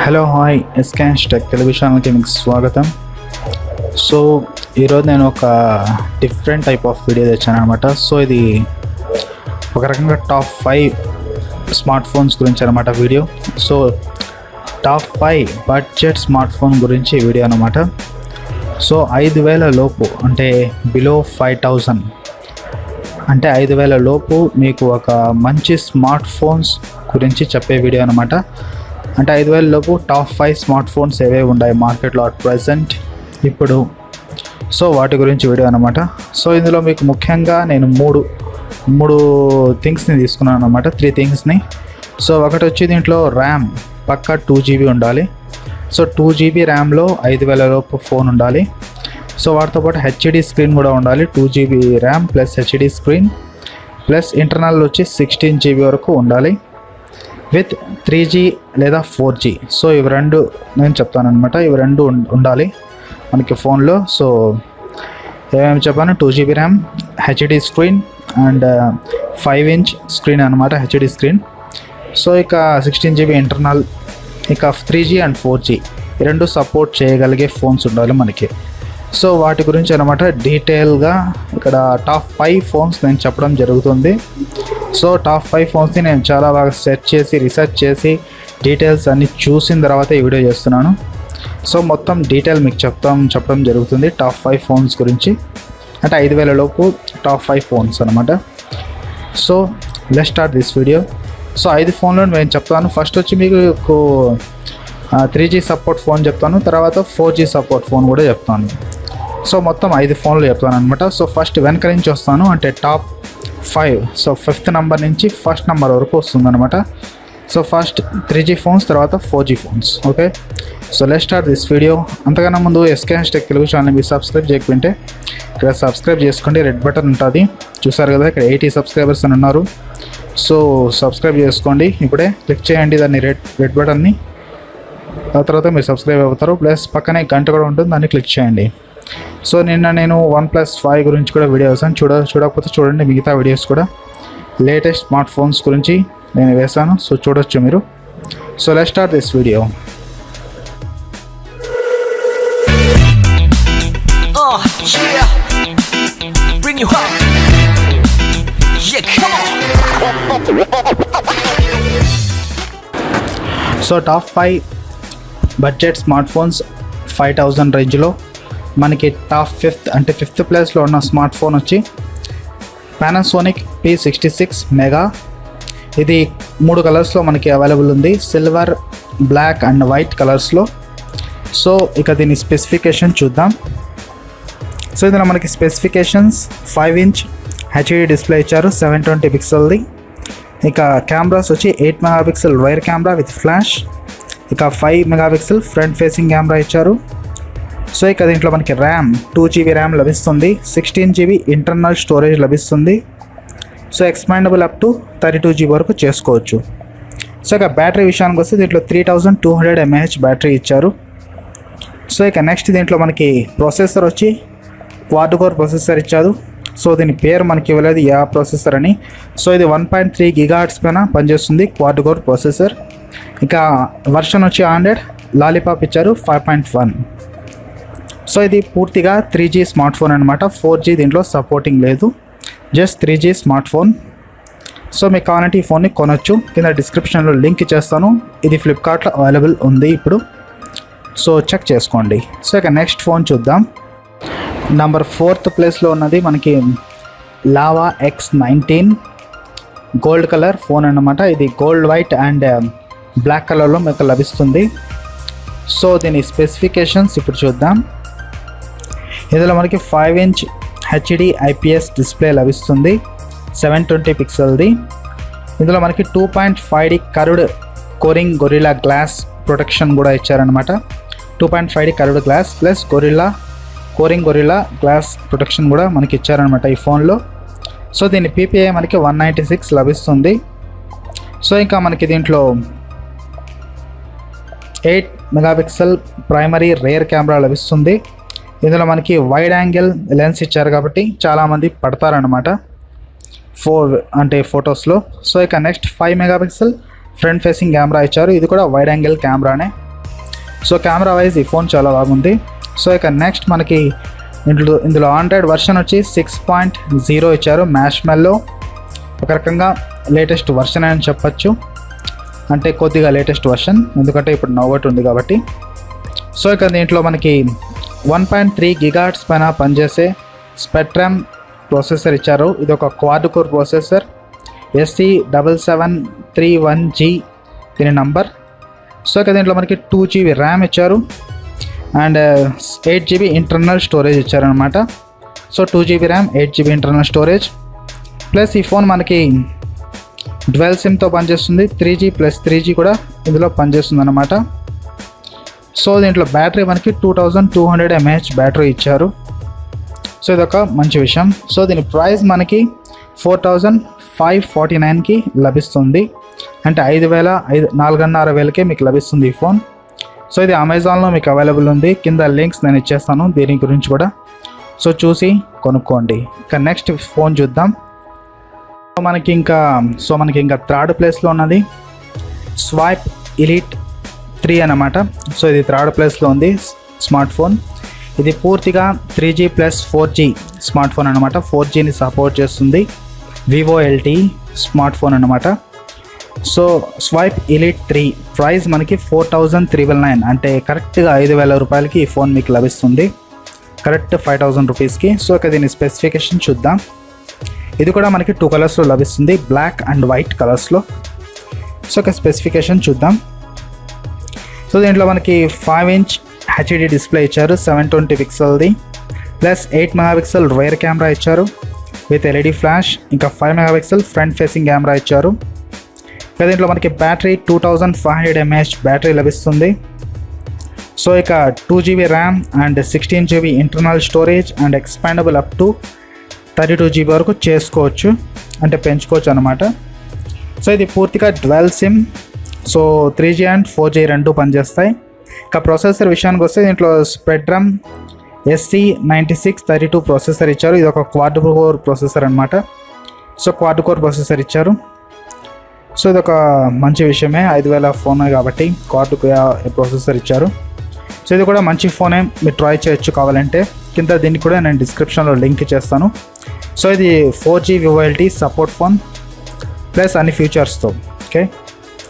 Hello hi ఎస్కాన్స్ tech Telugu ఛానల్కి మీకు స్వాగతం. సో ఈరోజు నేను ఒక డిఫరెంట్ టైప్ ఆఫ్ వీడియో తెచ్చాను అనమాట. సో ఇది ఒక రకంగా టాప్ 5 స్మార్ట్ ఫోన్స్ గురించి అనమాట video. So top 5 budget smart phone గురించి వీడియో అనమాట. సో 5,000 లోపు అంటే బిలో 5,000 అంటే 5,000 లోపు మీకు ఒక మంచి స్మార్ట్ ఫోన్స్ గురించి చెప్పే వీడియో అనమాట. అంటే 5,000 లోపు టాప్ 5 స్మార్ట్ ఫోన్స్ ఏవే ఉన్నాయి మార్కెట్లో అట్ ప్రజెంట్ ఇప్పుడు. సో వాటి గురించి వీడియో అనమాట. సో ఇందులో మీకు ముఖ్యంగా నేను మూడు థింగ్స్ని తీసుకున్నాను అనమాట, 3 థింగ్స్ని. సో ఒకటి వచ్చి దీంట్లో ర్యామ్ పక్కా 2GB ఉండాలి. సో 2GB ర్యామ్లో 5,000 లోపు ఫోన్ ఉండాలి. సో వాటితో పాటు హెచ్డి స్క్రీన్ కూడా ఉండాలి. 2GB RAM plus HD screen plus internal వచ్చి 16GB వరకు ఉండాలి విత్ 3G లేదా 4G. సో ఇవి రెండు నేను చెప్తానమాట, ఇవి రెండు ఉండాలి మనకి ఫోన్లో. సో ఏమేమి చెప్పాను, 2GB RAM, HD screen and 5" screen అనమాట, హెచ్డి స్క్రీన్. సో ఇక 16GB ఇంటర్నల్, ఇక 3G అండ్ 4G ఈ రెండు సపోర్ట్ చేయగలిగే ఫోన్స్ ఉండాలి మనకి. సో వాటి గురించి అనమాట డీటెయిల్గా ఇక్కడ టాప్ 5 ఫోన్స్ నేను చెప్పడం జరుగుతుంది. సో టాప్ 5 ఫోన్స్ని నేను చాలా బాగా రీసెర్చ్ చేసి డీటెయిల్స్ అన్నీ చూసిన తర్వాత ఈ వీడియో చేస్తున్నాను. సో మొత్తం డీటెయిల్ మీకు చెప్పడం జరుగుతుంది టాప్ 5 ఫోన్స్ గురించి. అంటే 5,000 లోపు టాప్ 5 ఫోన్స్ అనమాట. So let's start this video. So 5 ఫోన్లో నేను చెప్తాను. ఫస్ట్ వచ్చి మీకు 3G సపోర్ట్ ఫోన్ చెప్తాను, తర్వాత 4G సపోర్ట్ ఫోన్ కూడా చెప్తాను. సో మొత్తం 5 ఫోన్లు చెప్తాను అనమాట. సో ఫస్ట్ వెనక నుంచి వస్తాను, అంటే టాప్ 5. సో 5th నెంబర్ నుంచి 1st నెంబర్ వరకు వస్తుందన్నమాట. సో ఫస్ట్ 3G ఫోన్స్, తర్వాత 4G phones. Okay, so let's start this video. అంతకన్నా ముందు ఎస్కాన్స్ టెక్ తెలుగు ఛానల్ మీరు సబ్స్క్రైబ్ చేయకపోతే ఇక్కడ సబ్స్క్రైబ్ చేసుకోండి, రెడ్ బటన్ ఉంటుంది చూసారు కదా, ఇక్కడ 80 సబ్స్క్రైబర్స్ అని ఉన్నారు. సో సబ్స్క్రైబ్ చేసుకోండి, ఇప్పుడే క్లిక్ చేయండి దాన్ని రెడ్ బటన్ని. ఆ తర్వాత మీరు సబ్స్క్రైబ్ అవుతారు. ప్లస్ పక్కనే గంట కూడా ఉంటుంది, దాన్ని క్లిక్ చేయండి. సో నిన్న నేను 1+5 గురించి కూడా వీడియో వేసాను, చూడకపోతే చూడండి మిగతా వీడియోస్ కూడా. లేటెస్ట్ స్మార్ట్ ఫోన్స్ గురించి నేను వేసాను, సో చూడొచ్చు మీరు. So let's start this video. So top 5 budget smart phones 5,000 రేంజ్లో మనకి టాప్ 5th అంటే 5th ప్లేస్లో ఉన్న స్మార్ట్ ఫోన్ వచ్చి పానాసోనిక్ P66 మెగా. ఇది 3 కలర్స్లో మనకి అవైలబుల్ ఉంది, సిల్వర్, బ్లాక్ అండ్ వైట్ కలర్స్లో. సో ఇక దీని స్పెసిఫికేషన్ చూద్దాం. సో ఇందులో మనకి స్పెసిఫికేషన్స్ 5" హెచ్డి డిస్ప్లే ఇచ్చారు, 720 పిక్సెల్ది. ఇక కెమెరాస్ వచ్చి 8 megapixel rare camera with flash, ఇక 5 మెగాపిక్సెల్ ఫ్రంట్ ఫేసింగ్ కెమెరా ఇచ్చారు. సో ఇక దీంట్లో మనకి ర్యామ్ 2GB ర్యామ్ లభిస్తుంది, 16GB ఇంటర్నల్ స్టోరేజ్ లభిస్తుంది. So expandable up to 32GB వరకు చేసుకోవచ్చు. సో ఇక బ్యాటరీ విషయానికి వస్తే దీంట్లో 3200 mAh బ్యాటరీ ఇచ్చారు. సో ఇక నెక్స్ట్ దీంట్లో మనకి ప్రాసెసర్ వచ్చి క్వాడ్ కోర్ ప్రాసెసర్ ఇచ్చారు. సో దీని పేరు మనకి ఇవ్వలేదు యా ప్రాసెసర్ అని. సో ఇది 1.3 GHz పైన పనిచేస్తుంది క్వాడ్ కోర్ ప్రాసెసర్. ఇక వర్షన్ వచ్చి 100 లాలీపాప్ ఇచ్చారు 5.1. సో ఇది పూర్తిగా 3G స్మార్ట్ ఫోన్ అనమాట, 4G దీంట్లో సపోర్టింగ్ లేదు, just 3G smart phone. So మీకు కావాలంటే ఈ ఫోన్ని కొనొచ్చు, కింద డిస్క్రిప్షన్లో లింక్ ఇచ్చేస్తాను. ఇది ఫ్లిప్కార్ట్లో అవైలబుల్ ఉంది ఇప్పుడు, సో చెక్ చేసుకోండి. సో ఇక నెక్స్ట్ ఫోన్ చూద్దాం. నంబర్ 4th ప్లేస్లో ఉన్నది మనకి lava X19 gold colour phone అన్నమాట. ఇది గోల్డ్, వైట్ అండ్ బ్లాక్ కలర్లో మీకు లభిస్తుంది. సో దీని స్పెసిఫికేషన్స్ ఇప్పుడు చూద్దాం. ఇందులో మనకి 5" హెచ్డి IPS డిస్ప్లే లభిస్తుంది, 720 పిక్సెల్ది. ఇందులో మనకి 2.5D curved Corning Gorilla glass protection కూడా ఇచ్చారనమాట. 2.5D curved glass plus Corning Gorilla glass protection కూడా మనకి ఇచ్చారనమాట ఈ ఫోన్లో. సో దీని PPI మనకి 196 లభిస్తుంది. సో ఇంకా మనకి దీంట్లో 8 మెగాపిక్సెల్ ప్రైమరీ రేర్ కెమెరా లభిస్తుంది. ఇందులో మనకి వైడ్ యాంగిల్ లెన్స్ ఇచ్చారు కాబట్టి చాలామంది పడతారనమాట ఫొటోస్లో. సో ఇక next 5 megapixel front facing camera ఇచ్చారు, ఇది కూడా వైడ్ యాంగిల్ కెమెరానే. సో కెమెరా వైజ్ ఈ ఫోన్ చాలా బాగుంది. సో ఇక నెక్స్ట్ మనకి ఇందులో ఆండ్రాయిడ్ వర్షన్ వచ్చి 6.0 ఇచ్చారు. మ్యాష్మెల్లో ఒక రకంగా లేటెస్ట్ వర్షన్ అని చెప్పచ్చు, అంటే కొద్దిగా లేటెస్ట్ వర్షన్, ఎందుకంటే ఇప్పుడు నవ్వట్ ఉంది కాబట్టి. సో ఇక దీంట్లో మనకి 1.3 GHz పైన పనిచేసే స్పెక్ట్రమ్ ప్రాసెసర్ ఇచ్చారు. ఇది ఒక క్వాడ్ కోర్ ప్రాసెసర్, SC7731G దీని నంబర్. సో ఇక దీంట్లో మనకి 2 GB ర్యామ్ ఇచ్చారు అండ్ 8 GB ఇంటర్నల్ స్టోరేజ్ ఇచ్చారనమాట. So 2 GB RAM, 8 GB internal storage. Plus ఈ ఫోన్ మనకి డ్వెల్ సిమ్తో పనిచేస్తుంది. 3G + 3G కూడా ఇందులో పనిచేస్తుంది అనమాట. సో దీంట్లో బ్యాటరీ మనకి 2200 mAh బ్యాటరీ ఇచ్చారు. సో ఇదొక మంచి విషయం. సో దీని ప్రైస్ మనకి 4549కి లభిస్తుంది, అంటే 4,500కే మీకు లభిస్తుంది ఈ ఫోన్. సో ఇది అమెజాన్లో మీకు అవైలబుల్ ఉంది. కింద లింక్స్ నేను ఇచ్చేస్తాను దీని గురించి కూడా, సో చూసి కొనుక్కోండి. ఇక నెక్స్ట్ ఫోన్ చూద్దాం. మనకి ఇంకా థర్డ్ ప్లేస్లో ఉన్నది స్వైప్ ఎలీట్ 3 అన్నమాట. సో ఇది థర్డ్ ప్లేస్లో ఉంది స్మార్ట్ ఫోన్. ఇది పూర్తిగా 3G + 4G స్మార్ట్ ఫోన్ అనమాట. 4Gని సపోర్ట్ చేస్తుంది. వివో LTE స్మార్ట్ ఫోన్ అనమాట. సో స్వైప్ ఎలీట్ 3 ప్రైస్ మనకి 4399, అంటే కరెక్ట్గా 5,000 రూపాయలకి ఈ ఫోన్ మీకు లభిస్తుంది, కరెక్ట్ 5,000 రూపీస్కి. సో ఇక దీని స్పెసిఫికేషన్ చూద్దాం. ఇది కూడా మనకి 2 కలర్స్లో లభిస్తుంది, బ్లాక్ అండ్ వైట్ కలర్స్లో. సో ఇక స్పెసిఫికేషన్ చూద్దాం. సో దీంట్లో మనకి 5" HD డిస్ప్లే ఇచ్చారు, 720 పిక్సెల్ది, ప్లస్ 8 మెగాపిక్సెల్ రియర్ కెమెరా ఇచ్చారు విత్ LED ఫ్లాష్, ఇంకా 5 మెగాపిక్సెల్ ఫ్రంట్ ఫేసింగ్ కెమెరా ఇచ్చారు. ఇక దీంట్లో మనకి బ్యాటరీ 2500 mAh బ్యాటరీ లభిస్తుంది. సో ఇక 2 GB RAM and 16 GB internal storage and expandable up to 32 GB వరకు చేసుకోవచ్చు, అంటే పెంచుకోవచ్చు అనమాట. సో ఇది పూర్తిగా dwell SIM. So 3G and 4G రెండు పనిచేస్తాయి. ఇక ప్రాసెసర్ విషయానికి వస్తే దీంట్లో స్పెక్ట్రమ్ SC9632 ప్రాసెసర్ ఇచ్చారు. ఇది ఒక క్వాడ్ కోర్ ప్రాసెసర్ అనమాట. సో క్వాడ్ కోర్ ప్రాసెసర్ ఇచ్చారు. సో ఇది ఒక మంచి విషయమే, 5,000 ఫోన్ కాబట్టి క్వాడ్ ప్రాసెసర్ ఇచ్చారు. సో ఇది కూడా మంచి ఫోనే, మీరు ట్రై చేయొచ్చు కావాలంటే. కింద దీనికి కూడా నేను డిస్క్రిప్షన్లో లింక్ చేస్తాను. సో ఇది 4G Vivo LTE support phone plus అన్ని ఫీచర్స్తో. ఓకే,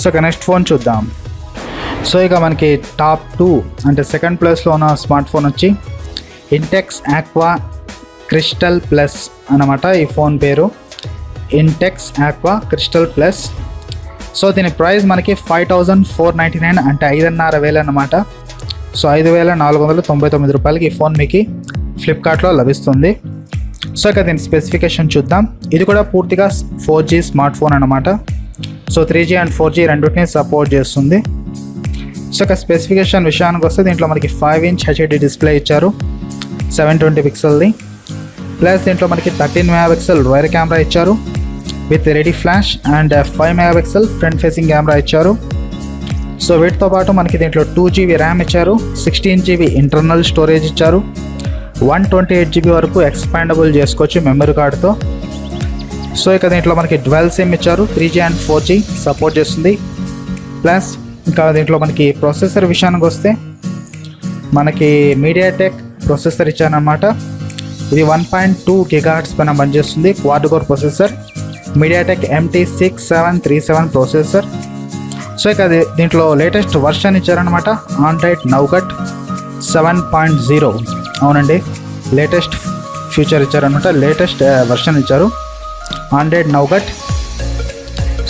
సో ఇక నెక్స్ట్ ఫోన్ చూద్దాం. సో ఇక మనకి టాప్ 2 అంటే సెకండ్ ప్లేస్లో ఉన్న స్మార్ట్ ఫోన్ వచ్చి ఇంటెక్స్ ఆక్వా క్రిస్టల్ ప్లస్ అన్నమాట. ఈ ఫోన్ పేరు Intex aqua crystal plus. So దీని ప్రైస్ మనకి 5499, అంటే 5,500 అన్నమాట. సో 5,499 రూపాయలకి ఈ ఫోన్ మీకు ఫ్లిప్కార్ట్లో లభిస్తుంది. సో ఇక దీని స్పెసిఫికేషన్ చూద్దాం. ఇది కూడా పూర్తిగా 4G స్మార్ట్ ఫోన్ అన్నమాట. సో 3G అండ్ 4G రెండింటిని సపోర్ట్ చేస్తుంది. సో ఇక స్పెసిఫికేషన్ విషయానికి వస్తే దీంట్లో మనకి 5" HD డిస్ప్లే ఇచ్చారు, 720 పిక్సెల్ది, ప్లస్ దీంట్లో మనకి 13 మెగాపిక్సెల్ రియర్ కెమెరా ఇచ్చారు with LED flash and 5 megapixel front facing camera ఇచ్చారు. సో వీటితో పాటు మనకి దీంట్లో 2 GB ర్యామ్ ఇచ్చారు, 16 GB ఇంటర్నల్ స్టోరేజ్ ఇచ్చారు, 128 GB వరకు ఎక్స్పాండబుల్ చేసుకోవచ్చు మెమరీ కార్డుతో. సో ఇక దీంట్లో మనకి డ్వెల్ సిమ్ ఇచ్చారు, 3G అండ్ 4G సపోర్ట్ చేస్తుంది. ప్లస్ ఇంకా దీంట్లో మనకి ప్రాసెసర్ విషయానికి వస్తే మనకి మీడియాటెక్ ప్రాసెసర్ ఇచ్చారనమాట. ఇది 1.2 GHz పైన పనిచేస్తుంది, quad core processor, MediaTek MT6737 processor. So ఇక దీంట్లో లేటెస్ట్ వర్షన్ ఇచ్చారనమాట, ఆండ్రాయిడ్ నౌగట్ 7.0. అవునండి, లేటెస్ట్ ఫీచర్ ఇచ్చారనమాట, లేటెస్ట్ వర్షన్ ఇచ్చారు ఆండ్రాయిడ్ నౌగట్.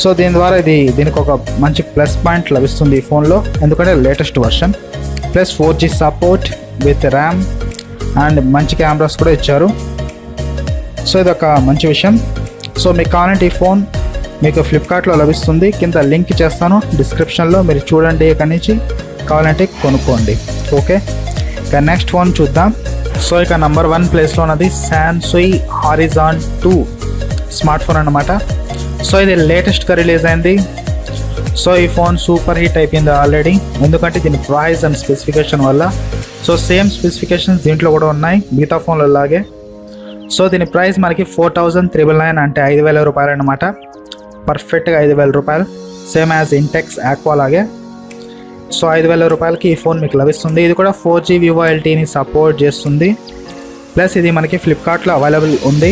సో దీని ద్వారా దీనికి ఒక మంచి ప్లస్ పాయింట్ లభిస్తుంది ఈ ఫోన్లో, ఎందుకంటే latest version plus 4G support with RAM and మంచి కెమెరాస్ కూడా ఇచ్చారు. సో ఇదొక మంచి విషయం. సో మీకు కావాలంటే ఈ ఫోన్ మీకు ఫ్లిప్కార్ట్లో లభిస్తుంది, కింద లింక్ చేస్తాను డిస్క్రిప్షన్లో, మీరు చూడండి, ఇక్కడి నుంచి కావాలంటే కొనుక్కోండి. ఓకే, ఇక నెక్స్ట్ ఫోన్ చూద్దాం. సో ఇక నెంబర్ 1 ప్లేస్లో ఉన్నది శాంసంగ్ హారిజాన్ 2 స్మార్ట్ ఫోన్ అన్నమాట. సో ఇది లేటెస్ట్గా రిలీజ్ అయింది. సో ఈ ఫోన్ సూపర్ హిట్ అయిపోయింది ఆల్రెడీ, ఎందుకంటే దీని ప్రైస్ అండ్ స్పెసిఫికేషన్ వల్ల. సో సేమ్ స్పెసిఫికేషన్స్ దీంట్లో కూడా ఉన్నాయి మిగతా ఫోన్ల లాగే. సో దీని ప్రైస్ మనకి 4,399, అంటే 5,000 రూపాయలు అన్నమాట, పర్ఫెక్ట్గా 5,000 రూపాయలు, సేమ్ యాజ్ ఇంటెక్స్ ఆక్వా లాగే. సో 5,000 రూపాయలకి ఈ ఫోన్ మీకు లభిస్తుంది. ఇది కూడా 4G VoLTEని సపోర్ట్ చేస్తుంది. ప్లస్ ఇది మనకి ఫ్లిప్కార్ట్లో అవైలబుల్ ఉంది.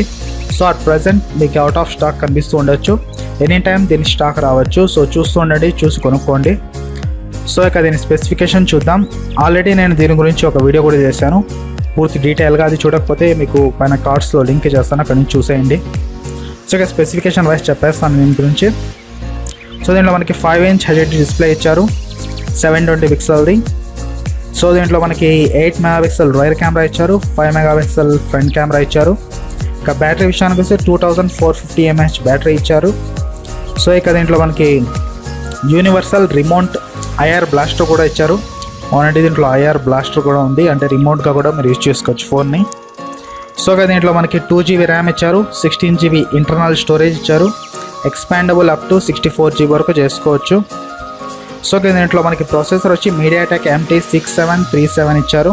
సో అట్ ప్రజెంట్ మీకు అవుట్ ఆఫ్ స్టాక్ కనిపిస్తూ ఉండొచ్చు. ఎనీ టైం దీని స్టాక్ రావచ్చు. సో చూస్తూ ఉండండి, చూసి కొనుక్కోండి. సో ఇక దీని స్పెసిఫికేషన్ చూద్దాం. ఆల్రెడీ నేను దీని గురించి ఒక వీడియో కూడా చేశాను పూర్తి డీటెయిల్గా. అది చూడకపోతే మీకు పైన కార్డ్స్లో లింక్ చేస్తాను, అక్కడ నుంచి చూసేయండి. సో ఇక స్పెసిఫికేషన్ వైజ్ చెప్పేస్తాను దీని గురించి. సో దీంట్లో మనకి 5" హెచ్డి డిస్ప్లే ఇచ్చారు, 720 పిక్సెల్ది. సో దీంట్లో మనకి 8 మెగాపిక్సెల్ రియర్ కెమెరా ఇచ్చారు, 5 మెగాపిక్సెల్ ఫ్రంట్ కెమెరా ఇచ్చారు. ఇక బ్యాటరీ విషయానికి వస్తే 2450 mAh బ్యాటరీ ఇచ్చారు. సో ఇక దీంట్లో మనకి యూనివర్సల్ రిమోట్ ఐఆర్ బ్లాస్టర్ కూడా ఇచ్చారు. ఆల్రెడీ దీంట్లో ఐఆర్ బ్లాస్టర్ కూడా ఉంది, అంటే రిమోట్గా కూడా మీరు యూజ్ చేసుకోవచ్చు ఫోన్ని. సో ఇక దీంట్లో మనకి 2GB ర్యామ్ ఇచ్చారు, 16GB ఇంటర్నల్ స్టోరేజ్ ఇచ్చారు, ఎక్స్పాండబుల్ అప్ టు 64GB వరకు చేసుకోవచ్చు. సో దీంట్లో మనకి ప్రాసెసర్ వచ్చి MediaTek MT6737 ఇచ్చారు.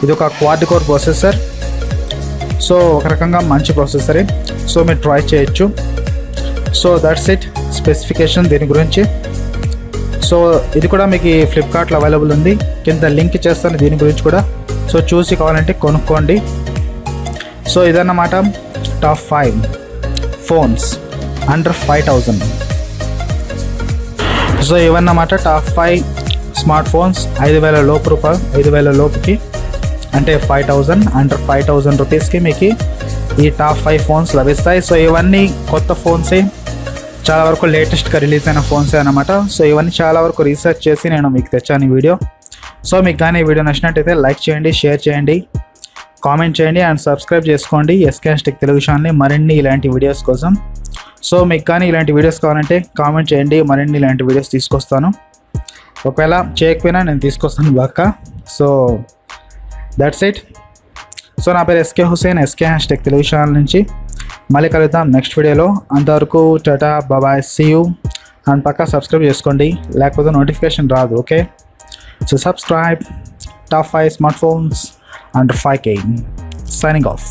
ఇది ఒక క్వాడ్ కోర్ ప్రాసెసర్. సో ఒక రకంగా మంచి ప్రాసెసరే, సో మీరు ట్రై చేయొచ్చు. సో దట్స్ ఇట్ స్పెసిఫికేషన్ దీని గురించి. సో ఇది కూడా మీకు ఫ్లిప్కార్ట్లో అవైలబుల్ ఉంది, కింద లింక్ చేస్తాను దీని గురించి కూడా. సో చూసి కావాలంటే కొనుక్కోండి. సో ఇదన్నమాట టాప్ 5 ఫోన్స్ అండర్ 5,000. సో ఇవన్నమాట టాప్ 5 స్మార్ట్ ఫోన్స్ 5,000 లోపు రూపాయలు, 5,000 లోపుకి అంటే 5,000 అండర్ 5,000 రూపీస్కి మీకు ఈ టాప్ 5 ఫోన్స్ లభిస్తాయి. సో ఇవన్నీ కొత్త ఫోన్సే, చాలా వరకు లేటెస్ట్గా రిలీజ్ అయిన ఫోన్సే అన్నమాట. సో ఇవన్నీ చాలా వరకు రీసెర్చ్ చేసి నేను మీకు తెచ్చాను ఈ వీడియో. సో మీకు కానీ ఈ వీడియో నచ్చినట్టయితే లైక్ చేయండి, షేర్ చేయండి, కామెంట్ చేయండి అండ్ సబ్స్క్రైబ్ చేసుకోండి SKS Tech తెలుగు ఛానల్ని మరిన్ని ఇలాంటి వీడియోస్ కోసం. సో మీకు కానీ ఇలాంటి వీడియోస్ కావాలంటే కామెంట్ చేయండి, మరిన్ని ఇలాంటి వీడియోస్ తీసుకొస్తాను. ఒకవేళ చేయకపోయినా నేను తీసుకొస్తాను బాగా. So that's it. సో నా పేరు SK Hussain, SKS Tech Telugu channel నుంచి. మళ్ళీ కలుద్దాం నెక్స్ట్ వీడియోలో. అంతవరకు టాటా, బాబాయ్, సీ యూ. అండ్ పక్కా సబ్స్క్రైబ్ చేసుకోండి, లేకపోతే నోటిఫికేషన్ రాదు. Okay, so subscribe. Top 5 smartphones under 5K. Signing off.